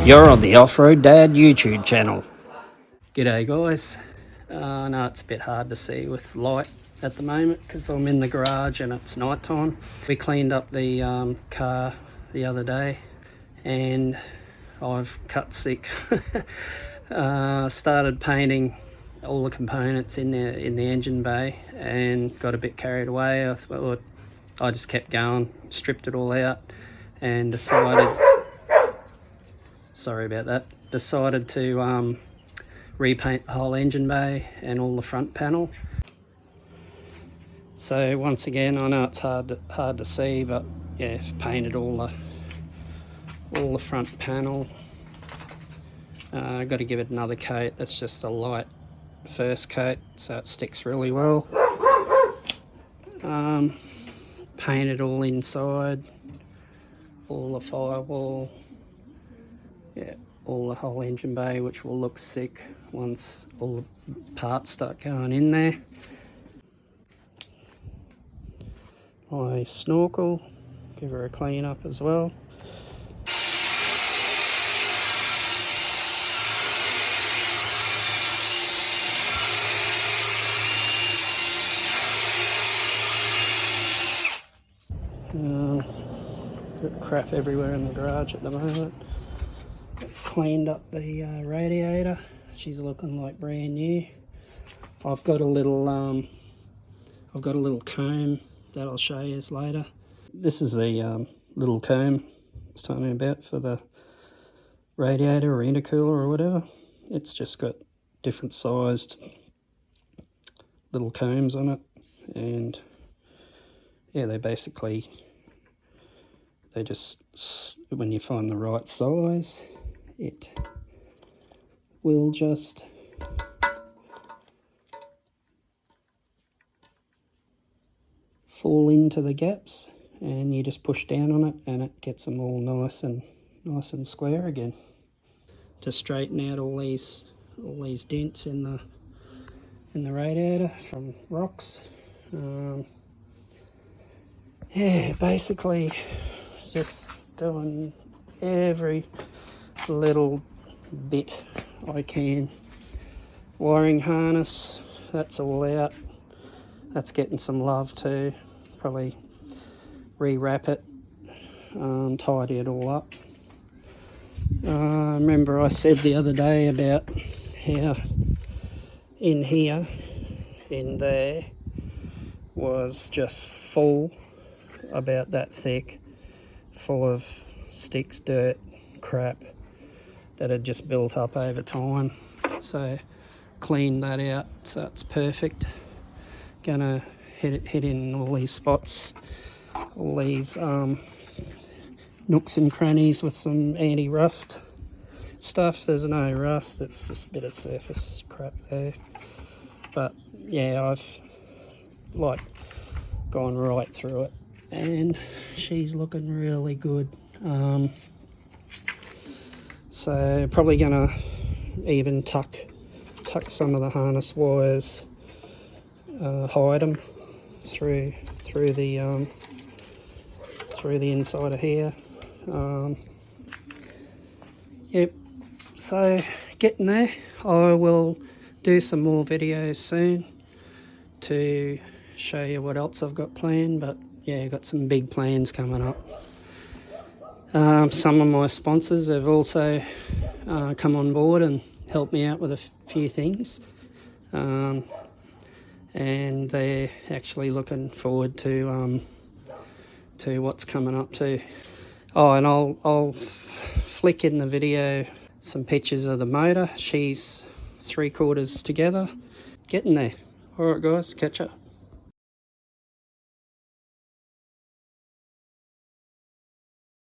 You're on the Off-Road Dad YouTube channel. G'day guys. I know it's a bit hard to see with light at the moment because I'm in the garage and it's night time. We cleaned up the car the other day and I've cut sick. Started painting all the components in the engine bay and got a bit carried away. I thought I just kept going, stripped it all out and decided to repaint the whole engine bay and all the front panel. So once again, I know it's hard to see, but yeah, painted all the front panel. Got to give it another coat. That's just a light first coat, so it sticks really well. Painted all inside, all the firewall, yeah, all the whole engine bay, which will look sick once all the parts start going in there. My snorkel, give her a clean up as well. Got crap everywhere in the garage at the moment. Cleaned up the radiator. She's looking like brand new. I've got a little comb that I'll show you later. This is the little comb I was talking about for the radiator or intercooler or whatever. It's just got different sized little combs on it, and yeah, they just, when you find the right size, it will just fall into the gaps, and you just push down on it and it gets them all nice and square again. To straighten out all these dents in the radiator from rocks. Yeah, basically just doing every little bit I can. Wiring harness, that's all out. That's getting some love too. Probably rewrap it, tidy it all up. Remember I said the other day about how in there was just full, about that thick, full of sticks, dirt, crap that had just built up over time. So cleaned that out, so it's perfect. Gonna hit in all these spots, all these nooks and crannies with some anti-rust stuff. There's no rust, it's just a bit of surface crap there. But yeah, I've like gone right through it and she's looking really good. So probably gonna even tuck some of the harness wires, hide them through the inside of here. Yep, so getting there. I will do some more videos soon to show you what else I've got planned, but yeah, got some big plans coming up. Some of my sponsors have also come on board and helped me out with a few things, and they're actually looking forward to what's coming up too. Oh, and I'll flick in the video some pictures of the motor. She's 3/4 together. Getting there. Alright guys, catch up.